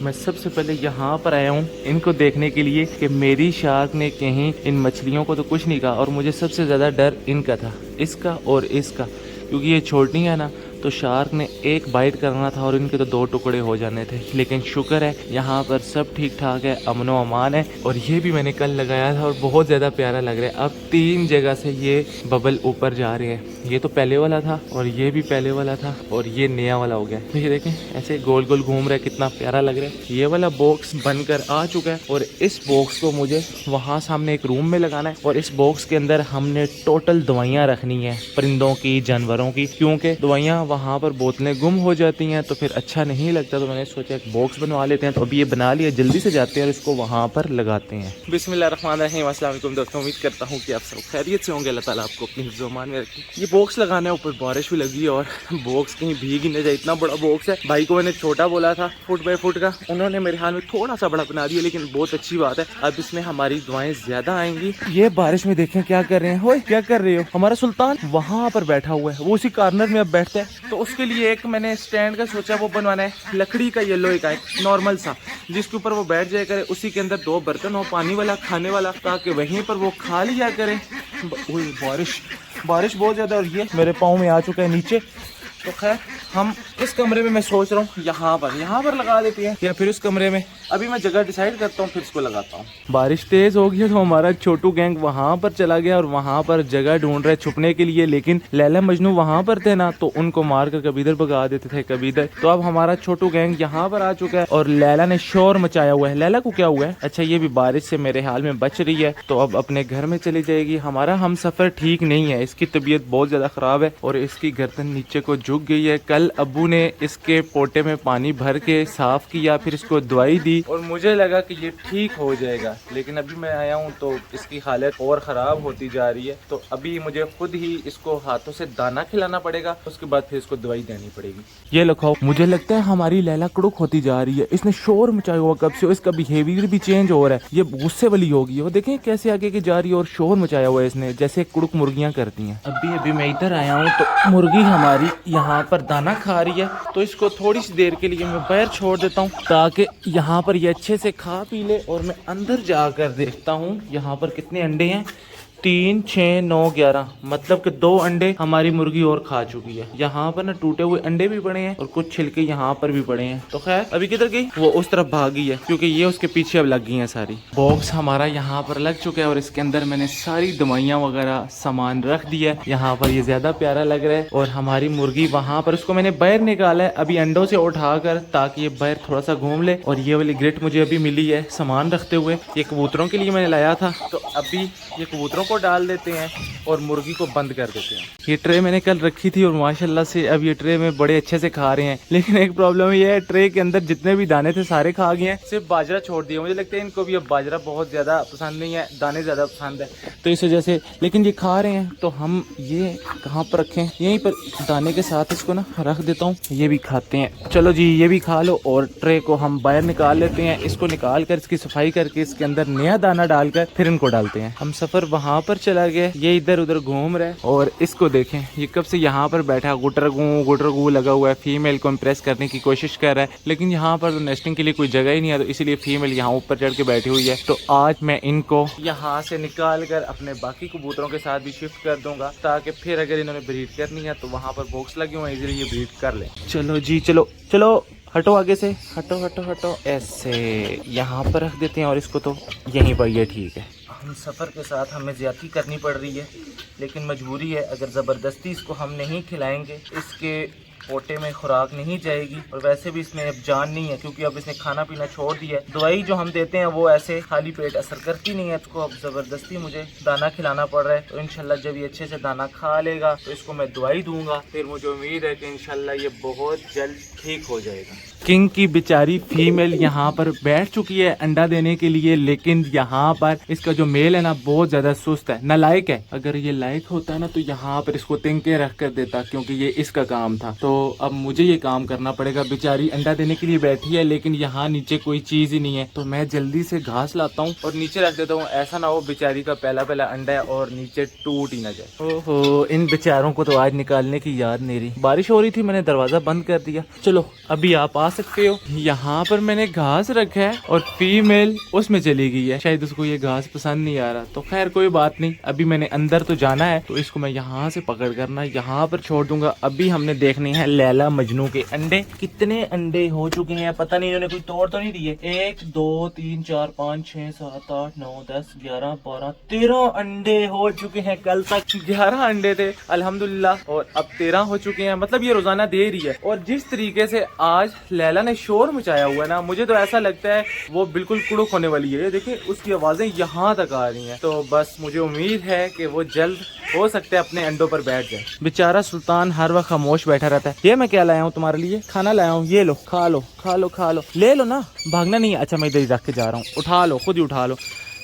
मैं सबसे पहले यहाँ पर आया हूँ इनको देखने के लिए कि मेरी शार्क ने कहीं इन मछलियों को तो कुछ नहीं कहा। और मुझे सबसे ज़्यादा डर इनका था, इसका और इसका, क्योंकि ये छोटी है ना, तो शार्क ने एक बाइट करना था और इनके तो 2 टुकड़े हो जाने थे। लेकिन शुक्र है यहाँ पर सब ठीक ठाक है, अमनो अमान है। और ये भी मैंने कल लगाया था और बहुत ज़्यादा प्यारा लग रहा है। अब 3 जगह से ये बबल ऊपर जा रहे हैं। ये तो पहले वाला था और ये भी पहले वाला था और ये नया वाला हो गया। तो ये देखें ऐसे गोल गोल घूम रहा है, कितना प्यारा लग रहा है। ये वाला बॉक्स बनकर आ चुका है और इस बॉक्स को मुझे वहाँ सामने एक रूम में लगाना है। और इस बॉक्स के अंदर हमने टोटल दवाइयाँ रखनी है, परिंदों की, जानवरों की, क्योंकि दवाइयाँ वहाँ पर बोतलें गुम हो जाती हैं तो फिर अच्छा नहीं लगता। तो मैंने सोचा एक बॉक्स बनवा लेते हैं। तो अभी ये बना लिया, जल्दी से जाते हैं और इसको वहाँ पर लगाते हैं। बिस्मिल्लाहिर्रहमानिर्रहीम, अस्सलाम वालेकुम दोस्तों, उम्मीद करता हूँ कि आप सब खैरियत से होंगे। अल्लाह ताला आपको अपनी हिफ्ज़-ओ-अमान में रखे। ये बॉक्स लगाना है, ऊपर बारिश भी लगी और बॉक्स कहीं भीग ही नहीं जाए, इतना बड़ा बॉक्स है। भाई को मैंने छोटा बोला था फुट बाय फुट का, उन्होंने मेरे हाल में थोड़ा सा बड़ा बना दिया, लेकिन बहुत अच्छी बात है। अब इसमें हमारी दुआएं ज्यादा आएंगी। ये बारिश में देखें क्या कर रहे हैं। ओए क्या कर रहे हो? हमारा सुल्तान वहाँ पर बैठा हुआ है, वो उसी कॉर्नर में अब बैठता है। तो उसके लिए एक मैंने स्टैंड का सोचा वो बनवाना है, लकड़ी का, येलो का, एक नॉर्मल सा, जिसके ऊपर वो बैठ जाया करे। उसी के अंदर 2 बर्तन हो, पानी वाला, खाने वाला, ताकि वहीं पर वो खा लिया करे। बारिश बहुत ज्यादा, और ये मेरे पाँव में आ चुका है नीचे। तो खैर हम इस कमरे में, मैं सोच रहा हूँ यहाँ पर लगा देते हैं, या फिर उस कमरे में। अभी मैं जगह डिसाइड करता हूँ, फिर इसको लगाता हूँ। बारिश तेज हो गई है तो हमारा छोटू गैंग वहाँ पर चला गया और वहाँ पर जगह ढूंढ रहे छुपने के लिए। लेकिन लैला मजनू वहाँ पर थे ना, तो उनको मार कर कभी इधर भगा देते थे, कभी इधर। तो अब हमारा छोटू गैंग यहाँ पर आ चुका है और लैला ने शोर मचाया हुआ है। लैला को क्या हुआ है? अच्छा, ये भी बारिश से मेरे हाल में बच रही है, तो अब अपने घर में चली जाएगी। हमारा हम सफर ठीक नहीं है, इसकी तबीयत बहुत ज्यादा खराब है और इसकी गर्दन नीचे को झुक गई है। कल अब्बू ने इसके पोटे में पानी भर के साफ किया, फिर इसको दवाई दी और मुझे लगा कि ये ठीक हो जाएगा। लेकिन अभी मैं आया हूँ तो इसकी हालत और ख़राब होती जा रही है। तो अभी मुझे खुद ही इसको हाथों से दाना खिलाना पड़ेगा, उसके बाद फिर इसको दवाई देनी पड़ेगी। ये लिखो, मुझे लगता है हमारी लैला कुड़ुक होती जा रही है। इसने शोर मचाया हुआ कब से, इसका बिहेवियर भी चेंज हो रहा है, ये गुस्से वाली होगी। वो देखें कैसे आगे की जा रही है और शोर मचाया हुआ है इसने, जैसे कुड़ुक मुर्गियाँ करती हैं। अभी मैं इधर आया हूँ तो मुर्गी हमारी यहाँ पर दाना खा रही है, तो इसको थोड़ी सी देर के लिए मैं बाहर छोड़ देता हूँ ताकि यहाँ पर ये अच्छे से खा पी ले। और मैं अंदर जाकर देखता हूँ यहाँ पर कितने अंडे हैं। 3, 6, 9, 11, मतलब कि 2 अंडे हमारी मुर्गी और खा चुकी है। यहाँ पर ना टूटे हुए अंडे भी पड़े हैं और कुछ छिलके यहाँ पर भी पड़े हैं। तो खैर अभी किधर गई? वो उस तरफ भागी है, क्योंकि ये उसके पीछे अब लग गई हैं सारी। बॉक्स हमारा यहाँ पर लग चुका है और इसके अंदर मैंने सारी दवाइयाँ वगैरह सामान रख दिया है। यहाँ पर ये ज्यादा प्यारा लग रहा है और हमारी मुर्गी वहाँ पर, उसको मैंने बाहर निकाला है अभी अंडों से उठा कर, ताकि ये बाहर थोड़ा सा घूम ले। और ये वाली ग्रिट मुझे अभी मिली है सामान रखते हुए, ये कबूतरों के लिए मैंने लाया था। तो अभी ये कबूतरों को डाल देते हैं और मुर्गी को बंद कर देते हैं। ये ट्रे मैंने कल रखी थी और माशाल्लाह से अब ये ट्रे में बड़े अच्छे से खा रहे हैं। लेकिन एक प्रॉब्लम ये है, ट्रे के अंदर जितने भी दाने थे सारे खा गए हैं, सिर्फ बाजरा छोड़ दिया। मुझे लगता है इनको भी अब बाजरा बहुत ज्यादा पसंद नहीं है, दाने ज्यादा पसंद है, तो इस वजह से। लेकिन ये खा रहे हैं, तो हम ये कहाँ पर रखें? यहीं पर दाने के साथ इसको ना रख देता हूँ, ये भी खाते हैं। चलो जी, ये भी खा लो और ट्रे को हम बाहर निकाल लेते हैं। इसको निकाल कर इसकी सफाई करके इसके अंदर नया दाना डालकर फिर इनको डालते हैं। हम सफर वहाँ पर चला गया, ये इधर उधर घूम रहा है। और इसको देखें, ये कब से यहाँ पर बैठा गुटर गू लगा हुआ है, फीमेल को इम्प्रेस करने की कोशिश कर रहा है। लेकिन यहाँ पर तो नेस्टिंग के लिए कोई जगह ही नहीं है, तो इसलिए फीमेल यहाँ ऊपर चढ़ के बैठी हुई है। तो आज मैं इनको यहाँ से निकाल कर अपने बाकी कबूतरों के साथ भी शिफ्ट कर दूंगा, ताकि फिर अगर इन्होंने ब्रीड करनी है तो वहाँ पर बॉक्स लगे हुए हैं, इजीली ये ब्रीड कर ले। चलो जी, चलो हटो, आगे से हटो, ऐसे यहाँ पर रख देते हैं और इसको तो यहीं पर, ये ठीक है। हम सफ़र के साथ हमें ज़्यादती करनी पड़ रही है, लेकिन मजबूरी है। अगर ज़बरदस्ती इसको हम नहीं खिलाएंगे, इसके पोटे में खुराक नहीं जाएगी। और वैसे भी इसमें अब जान नहीं है, क्योंकि अब इसने खाना पीना छोड़ दिया है। दवाई जो हम देते हैं वो ऐसे खाली पेट असर करती नहीं है, इसको अब ज़बरदस्ती मुझे दाना खिलाना पड़ रहा है। तो इंशाल्लाह जब ये अच्छे से दाना खा लेगा तो इसको मैं दवाई दूंगा, फिर मुझे उम्मीद है कि इंशाल्लाह ये बहुत जल्द ठीक हो जाएगा। किंग की बेचारी फीमेल यहाँ पर बैठ चुकी है अंडा देने के लिए, लेकिन यहाँ पर इसका जो मेल है ना बहुत ज्यादा सुस्त है, नालायक है। अगर ये लायक होता ना तो यहाँ पर इसको तिनके रख कर देता, क्योंकि ये इसका काम था। तो अब मुझे ये काम करना पड़ेगा। बेचारी अंडा देने के लिए बैठी है लेकिन यहाँ नीचे कोई चीज ही नहीं है, तो मैं जल्दी से घास लाता हूँ और नीचे रख देता हूँ। ऐसा ना हो बेचारी का पहला पहला अंडा है और नीचे टूट ही ना जाए। ओहो, इन बेचारों को तो आज निकालने की याद नहीं रही। बारिश हो रही थी, मैंने दरवाजा बंद कर दिया। चलो अभी आप आ सकते हो। यहाँ पर मैंने घास रखा है और फीमेल उसमें चली गई है, शायद उसको ये घास पसंद नहीं आ रहा। तो खैर कोई बात नहीं, अभी मैंने अंदर तो जाना है तो इसको मैं यहाँ से पकड़ करना यहाँ पर छोड़ दूंगा। अभी हमने देखने हैं लैला मजनू के अंडे। कितने अंडे हो चुके हैं पता नहीं, इन्होंने कोई तोड़ तो नहीं दिए। 1 2 3 4 5 6 7 8 9 10 11 12 13 अंडे हो चुके हैं। कल तक 11 अंडे थे अल्हम्दुलिल्लाह और अब 13 हो चुके हैं। मतलब ये रोजाना दे रही है। और जिस तरीके से आज लैला ने शोर मचाया हुआ है ना, मुझे तो ऐसा लगता है वो बिल्कुल कुड़ुक होने वाली है। देखिए उसकी आवाजें यहाँ तक आ रही हैं। तो बस मुझे उम्मीद है कि वो जल्द हो सकता है अपने अंडों पर बैठ जाए। बेचारा सुल्तान हर वक्त खामोश बैठा रहता है। ये मैं क्या लाया हूँ तुम्हारे लिए, खाना लाया हूँ, ये लो खा लो खा लो खा लो, ले लो ना, भागना नहीं है। अच्छा मैं इधर ही रख के जा रहा हूँ, उठा लो, खुद ही उठा लो।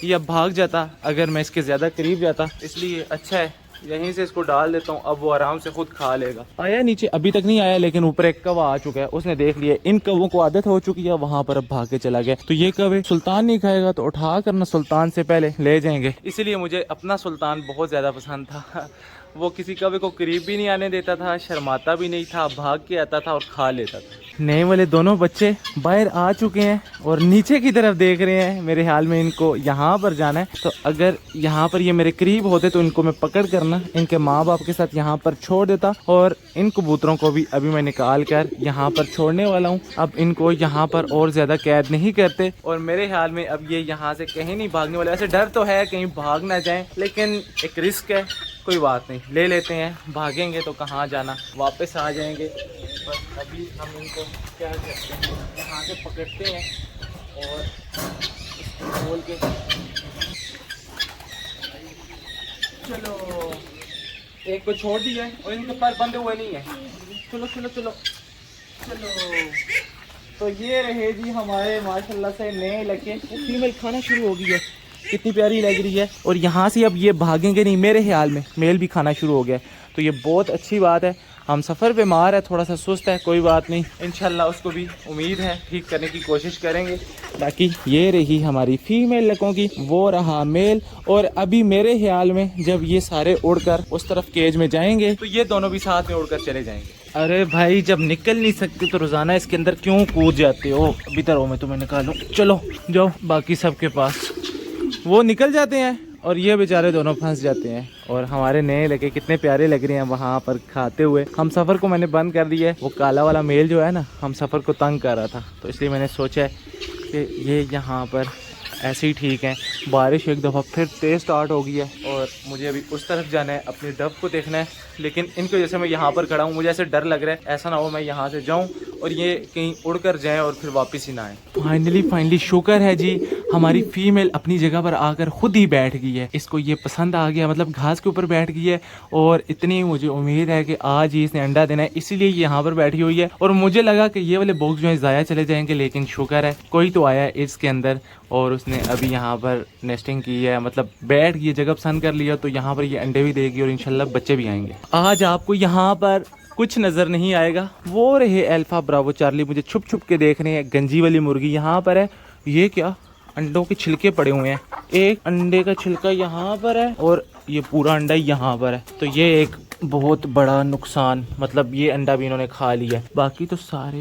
ये अब भाग जाता अगर मैं इसके ज्यादा करीब जाता, इसलिए अच्छा है यहीं से इसको डाल देता हूँ। अब वो आराम से खुद खा लेगा। आया नीचे, अभी तक नहीं आया लेकिन ऊपर एक कौवा आ चुका है, उसने देख लिया। इन कौवों को आदत हो चुकी है, वहां पर अब भाग के चला गया। तो ये कौवे सुल्तान नहीं खाएगा तो उठा कर ना सुल्तान से पहले ले जाएंगे। इसीलिए मुझे अपना सुल्तान बहुत ज्यादा पसंद था। वो किसी कौवे को करीब भी नहीं आने देता था, शर्माता भी नहीं था, भाग के आता था और खा लेता था। नए वाले दोनों बच्चे बाहर आ चुके हैं और नीचे की तरफ देख रहे हैं। मेरे ख्याल में इनको यहाँ पर जाना है। तो अगर यहाँ पर ये मेरे करीब होते तो इनको मैं पकड़ करना इनके माँ बाप के साथ यहाँ पर छोड़ देता और इन कबूतरों को भी अभी मैं निकाल कर यहाँ पर छोड़ने वाला हूँ। अब इनको यहाँ पर और ज्यादा कैद नहीं करते और मेरे ख्याल में अब ये यहाँ से कहीं नहीं भागने वाले। ऐसे डर तो है कहीं भाग ना जाए, लेकिन एक रिस्क है, कोई बात नहीं, ले लेते हैं। भागेंगे तो कहाँ जाना, वापस आ जाएंगे। बस अभी हम इनको क्या करते हैं, यहाँ से पकड़ते हैं और इसको खोल के चलो एक को छोड़ दिया है और इनके पैर बंधे हुए नहीं है। चलो चलो चलो चलो। तो ये रहे जी हमारे माशाल्लाह से नए लड़के। फीमेल खाना शुरू हो गई है, कितनी प्यारी लग रही है। और यहाँ से अब ये भागेंगे नहीं, मेरे ख्याल में मेल भी खाना शुरू हो गया है, तो ये बहुत अच्छी बात है। हम सफ़र पे मार है, थोड़ा सा सुस्त है, कोई बात नहीं, इंशाल्लाह उसको भी उम्मीद है ठीक करने की कोशिश करेंगे। बाकी ये रही हमारी फीमेल लकों की, वो रहा मेल। और अभी मेरे ख्याल में जब ये सारे उड़कर उस तरफ केज में जाएंगे तो ये दोनों भी साथ में उड़कर चले जाएंगे। अरे भाई जब निकल नहीं सकते तो रोजाना इसके अंदर क्यों कूद जाते हो? अभी तरह मैं तुम्हें निकालूं, चलो जाओ बाकी सबके पास। वो निकल जाते हैं और ये बेचारे दोनों फंस जाते हैं। और हमारे नए लगे कितने प्यारे लग रहे हैं वहाँ पर खाते हुए। हम सफ़र को मैंने बंद कर दिया है, वो काला वाला मेल जो है ना हम सफ़र को तंग कर रहा था, तो इसलिए मैंने सोचा है कि ये यहाँ पर ऐसे ही ठीक है। बारिश एक दफ़ा फिर तेज़ स्टार्ट हो गई है और मुझे अभी उस तरफ जाना है, अपने डब को देखना है। लेकिन इनको जैसे मैं यहाँ पर खड़ा हूँ मुझे ऐसे डर लग रहा है ऐसा ना हो मैं यहाँ से जाऊँ और ये कहीं उड़ कर जाएँ और फिर वापस ही ना आए। फाइनली शुक्र है जी हमारी फीमेल अपनी जगह पर आकर खुद ही बैठ गई है। इसको ये पसंद आ गया, मतलब घास के ऊपर बैठ गई है और इतनी मुझे उम्मीद है कि आज ही इसने अंडा देना है, इसीलिए ये यहाँ पर बैठी हुई है। और मुझे लगा कि ये वाले बॉक्स जो है ज़ाया चले जाएंगे, लेकिन शुक्र है कोई तो आया है इसके अंदर और उसने अभी यहाँ पर नेस्टिंग की है, मतलब बैठ गई, जगह पसंद कर लिया। तो यहाँ पर ये अंडे भी देगी और इंशाल्लाह बच्चे भी आएंगे। आज आपको यहाँ पर कुछ नज़र नहीं आएगा, वो रहे अल्फा ब्रावो चार्ली मुझे छुप छुप के देख रहे हैं। गंजी वाली मुर्गी यहाँ पर है। ये क्या अंडों के छिलके पड़े हुए हैं, एक अंडे का छिलका यहाँ पर है और ये पूरा अंडा यहाँ पर है। तो ये एक बहुत बड़ा नुकसान, मतलब ये अंडा भी इन्होंने खा लिया। बाकी तो सारे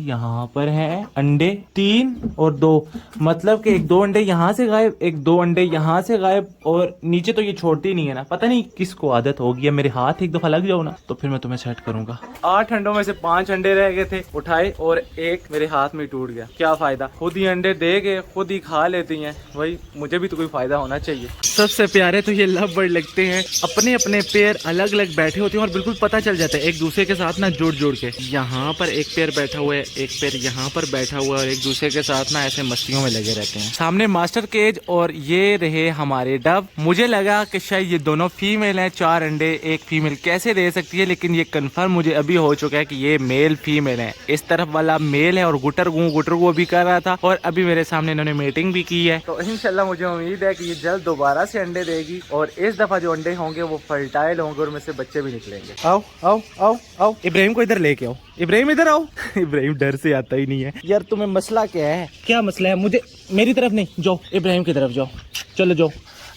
यहाँ पर हैं अंडे 3 और 2, मतलब कि 1-2 अंडे यहाँ से गायब, 1-2 अंडे यहाँ से गायब और नीचे तो ये छोड़ती नहीं है ना, पता नहीं किसको आदत होगी है। मेरे हाथ एक दफा लग जाओ ना तो फिर मैं तुम्हें सेट करूंगा। 8 अंडों में से 5 अंडे रह गए थे, उठाए और एक मेरे हाथ में टूट गया। क्या फायदा, खुद ही अंडे दे के खुद ही खा लेती हैं, वही मुझे भी तो कोई फायदा होना चाहिए। सबसे प्यारे तो ये लव बर्ड लगते हैं, अपने अपने पैर अलग अलग बैठे होते हैं और बिल्कुल पता चल जाता है एक दूसरे के साथ ना जुड़ के। यहाँ पर एक पैर बैठा हुआ है, एक पैर यहाँ पर बैठा हुआ है और एक दूसरे के साथ ना ऐसे मस्तियों में लगे रहते हैं। सामने मास्टर केज और ये रहे हमारे डब। मुझे लगा कि शायद ये दोनों फीमेल हैं, 4 अंडे एक फीमेल कैसे दे सकती है, लेकिन ये कंफर्म मुझे अभी हो चुका है कि ये मेल फीमेल है। इस तरफ वाला मेल है और गुटर गु भी कर रहा था और अभी मेरे सामने इन्होंने मीटिंग भी की है। तो इंशाल्लाह मुझे उम्मीद है कि ये जल्द दोबारा से अंडे देगी और इस दफा जो अंडे होंगे वो फर्टाइल होंगे और उनमें से बच्चे भी निकलेंगे। आओ आओ आओ आओ, इब्राहिम को इधर लेके आओ। इब्राहिम इधर आओ। इब्राहिम डर से आता ही नहीं है। यार तुम्हें मसला क्या है? क्या मसला है? मुझे मेरी तरफ नहीं, जाओ इब्राहिम की तरफ जाओ। चलो जाओ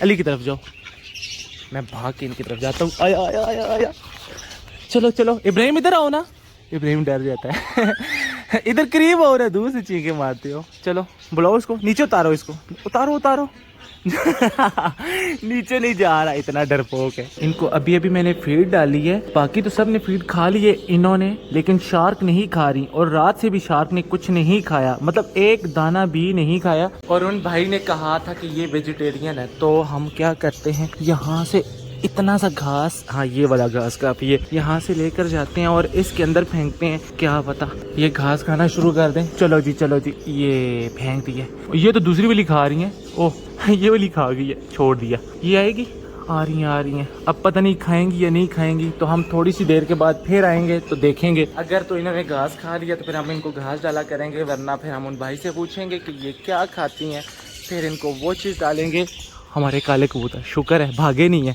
अली की तरफ जाओ। मैं भाग के इनकी तरफ जाता हूँ। आया आया आया आया। चलो चलो इब्राहिम इधर आओ ना। इब्राहिम डर जाता है। इधर करीब हो रहा है, दूर से चीखे मारते हो। चलो बुलाओ इसको, नीचे उतारो इसको, उतारो उतारो। नीचे नहीं जा रहा, इतना डरपोक है। इनको अभी अभी मैंने फीड डाली है, बाकी तो सब ने फीड खा ली है इन्होंने, लेकिन शार्क नहीं खा रही। और रात से भी शार्क ने कुछ नहीं खाया, मतलब एक दाना भी नहीं खाया। और उन भाई ने कहा था कि ये वेजिटेरियन है, तो हम क्या करते हैं, यहाँ से इतना सा घास, हाँ ये वाला घास काफी है, यहाँ से लेकर जाते हैं और इसके अंदर फेंकते हैं। क्या पता ये घास खाना शुरू कर दें। चलो जी चलो जी, ये फेंक दिया। ये तो दूसरी वाली खा रही है। ओह ये वाली खा गई है, छोड़ दिया। ये आएगी, आ रही हैं। अब पता नहीं खाएंगी या नहीं खाएंगी, तो हम थोड़ी सी देर के बाद फिर आएंगे तो देखेंगे। अगर तो इन्होंने घास खा लिया तो फिर हम इनको घास डाला करेंगे, वरना फिर हम उन भाई से पूछेंगे कि ये क्या खाती हैं, फिर इनको वो चीज़ डालेंगे। हमारे काले कबूतर शुक्र है भागे नहीं है,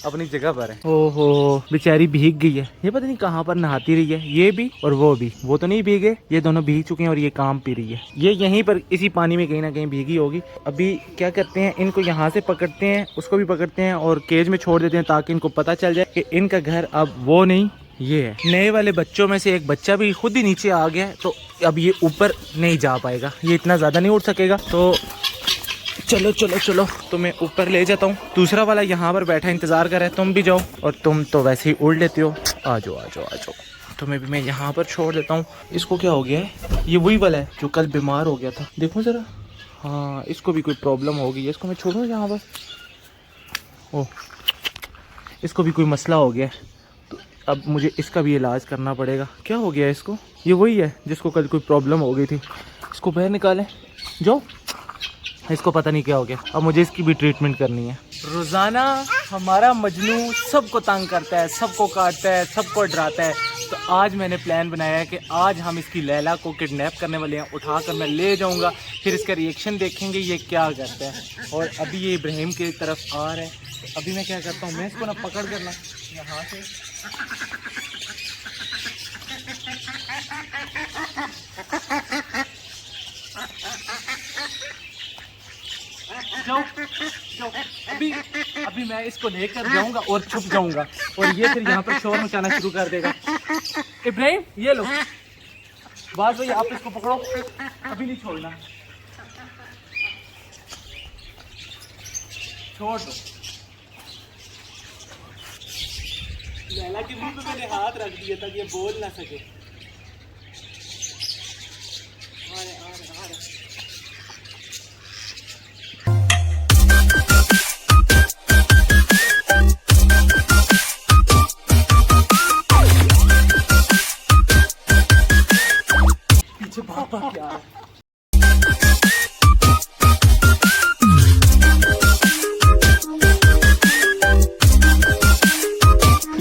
अपनी जगह पर है। ओहो बेचारी भीग गई है, ये पता नहीं कहाँ पर नहाती रही है। ये भी और वो भी, वो तो नहीं भीगे, ये दोनों भीग चुके हैं और ये काम पी रही है। ये यहीं पर इसी पानी में कहीं ना कहीं भीगी होगी। अभी क्या करते हैं, इनको यहाँ से पकड़ते हैं, उसको भी पकड़ते हैं और केज में छोड़ देते हैं, ताकि इनको पता चल जाए कि इनका घर अब वो नहीं ये है। नए वाले बच्चों में से एक बच्चा भी खुद ही नीचे आ गया है, तो अब ये ऊपर नहीं जा पाएगा, ये इतना ज़्यादा नहीं उठ सकेगा। तो चलो चलो चलो तुम्हें ऊपर ले जाता हूँ। दूसरा वाला यहाँ पर बैठा इंतजार कर रहा है, तुम भी जाओ। और तुम तो वैसे ही उड़ लेते हो, आ जाओ आ जाओ आ जाओ। तुम्हें भी मैं यहाँ पर छोड़ देता हूँ। इसको क्या हो गया है? ये वही वाला है जो कल बीमार हो गया था, देखो ज़रा। हाँ इसको भी कोई प्रॉब्लम हो गई है, इसको मैं छोड़ूँ यहाँ पर? ओह इसको भी कोई मसला हो गया है, तो अब मुझे इसका भी इलाज करना पड़ेगा। क्या हो गया है इसको? ये वही है जिसको कल कोई प्रॉब्लम हो गई थी। इसको बाहर निकालें जाओ, इसको पता नहीं क्या हो गया। अब मुझे इसकी भी ट्रीटमेंट करनी है। रोज़ाना हमारा मजनू सबको तंग करता है, सबको काटता है, सबको डराता है। तो आज मैंने प्लान बनाया है कि आज हम इसकी लैला को किडनैप करने वाले हैं। उठाकर मैं ले जाऊंगा, फिर इसका रिएक्शन देखेंगे ये क्या करता है। और अभी ये इब्राहिम की तरफ आ रहा है, तो अभी मैं क्या करता हूँ, मैं इसको ना पकड़ करना यहाँ से, जाओ जाओ। अभी मैं इसको लेकर जाऊंगा और छुप जाऊंगा, और ये फिर यहाँ पर शोर मचाना शुरू कर देगा। इब्राहिम ये लो, बात भाई आप इसको पकड़ो, अभी नहीं छोड़ना, छोड़ दो। लैला के मुंह पे मैंने हाथ रख दिया ताकि ये बोल ना सके। आ रहे।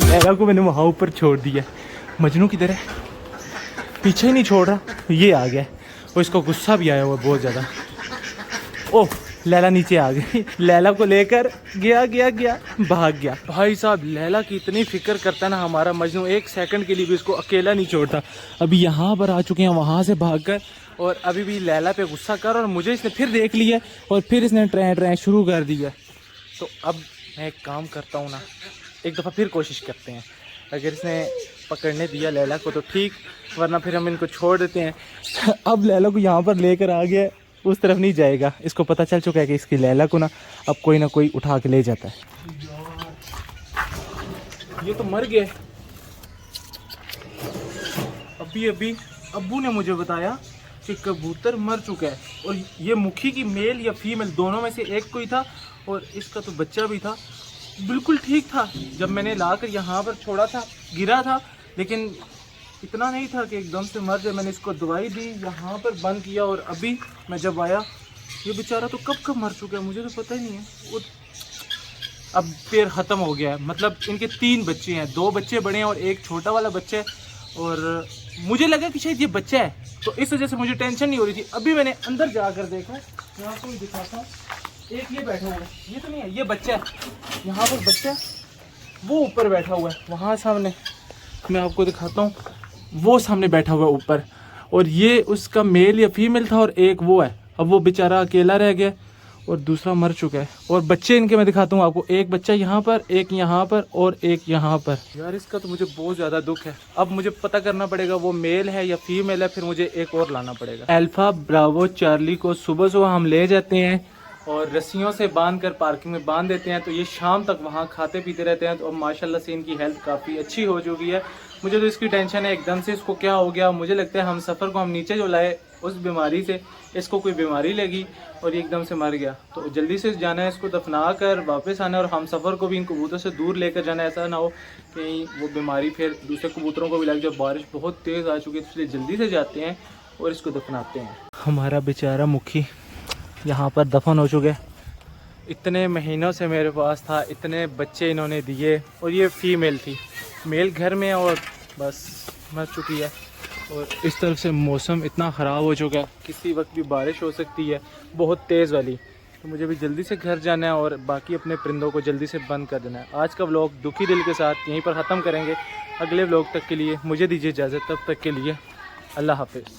लैला को मैंने वहाँ ऊपर छोड़ दिया। मजनू किधर है? पीछे ही नहीं छोड़ रहा, ये आ गया और इसको गुस्सा भी आया हुआ बहुत ज़्यादा। ओह लैला नीचे आ गई। लैला को लेकर गया भाग गया। भाई साहब लैला की इतनी फिक्र करता है ना हमारा मजनू, एक सेकंड के लिए भी उसको अकेला नहीं छोड़ता। अभी यहाँ पर आ चुके हैं वहाँ से भागकर, और अभी भी लैला पे गुस्सा कर, और मुझे इसने फिर देख लिया और फिर इसने ट्रें शुरू कर दिया। तो अब मैं एक काम करता हूँ ना, एक दफ़ा फिर कोशिश करते हैं। अगर इसने पकड़ने दिया लैला को तो ठीक, वरना फिर हम इनको छोड़ देते हैं। अब लैला को यहाँ पर लेकर आ गया, उस तरफ नहीं जाएगा। इसको पता चल चुका है कि इसकी लैला को ना अब कोई ना कोई उठा के ले जाता है। ये तो मर गए। अभी अब्बू ने मुझे बताया कि कबूतर मर चुका है, और ये मुखी की मेल या फीमेल दोनों में से एक कोई था, और इसका तो बच्चा भी था। बिल्कुल ठीक था, जब मैंने लाकर यहाँ पर छोड़ा था गिरा था, लेकिन इतना नहीं था कि एकदम से मर जाए। मैंने इसको दवाई दी, यहाँ पर बंद किया, और अभी मैं जब आया ये बेचारा तो कब मर चुका है मुझे तो पता ही नहीं है। वो अब फिर ख़त्म हो गया है। मतलब इनके 3 बच्चे हैं, 2 बच्चे बड़े हैं और एक छोटा वाला बच्चा है, और मुझे लगा कि शायद ये बच्चा है, तो इस वजह से मुझे टेंशन नहीं हो रही थी। अभी मैंने अंदर जाकर देखा, मैं आपको दिखाता हूँ। एक ये बैठा हुआ है, ये तो नहीं है, ये बच्चा है, यहाँ पर बच्चा है, वो ऊपर बैठा हुआ है, वहाँ सामने मैं आपको दिखाता हूँ, वो सामने बैठा हुआ है ऊपर, और ये उसका मेल या फीमेल था और एक वो है। अब वो बेचारा अकेला रह गया और दूसरा मर चुका है। और बच्चे इनके मैं दिखाता हूँ आपको, एक बच्चा यहाँ पर, एक यहाँ पर और एक यहाँ पर। यार इसका तो मुझे बहुत ज़्यादा दुख है। अब मुझे पता करना पड़ेगा वो मेल है या फीमेल है, फिर मुझे एक और लाना पड़ेगा। अल्फा ब्रावो चार्ली को सुबह सुबह हम ले जाते हैं और रस्सियों से बांध कर पार्किंग में बांध देते हैं, तो ये शाम तक वहाँ खाते पीते रहते हैं। तो माशाल्लाह से इनकी हेल्थ काफ़ी अच्छी हो चुकी है। मुझे तो इसकी टेंशन है एकदम से इसको क्या हो गया। मुझे लगता है हम सफ़र को हम नीचे जो लाए उस बीमारी से इसको कोई बीमारी लगी और ये एकदम से मर गया। तो जल्दी से जाना है, इसको दफना कर वापस आना है और हम सफ़र को भी इन कबूतरों से दूर लेकर जाना है। ऐसा ना हो कि वो बीमारी फिर दूसरे कबूतरों को भी लग जाए। बारिश बहुत तेज़ आ चुकी है, इसलिए जल्दी से जाते हैं और इसको दफनाते हैं। हमारा बेचारा मुखी यहाँ पर दफन हो चुके। इतने महीनों से मेरे पास था, इतने बच्चे इन्होंने दिए और ये फीमेल थी, मेल घर में और बस मर चुकी है। और इस तरफ से मौसम इतना ख़राब हो चुका है, किसी वक्त भी बारिश हो सकती है बहुत तेज़ वाली। तो मुझे भी जल्दी से घर जाना है और बाकी अपने परिंदों को जल्दी से बंद कर देना है। आज का व्लॉग दुखी दिल के साथ यहीं पर ख़त्म करेंगे। अगले व्लॉग तक के लिए मुझे दीजिए इजाज़त, तब तक के लिए अल्लाह हाफ़िज़।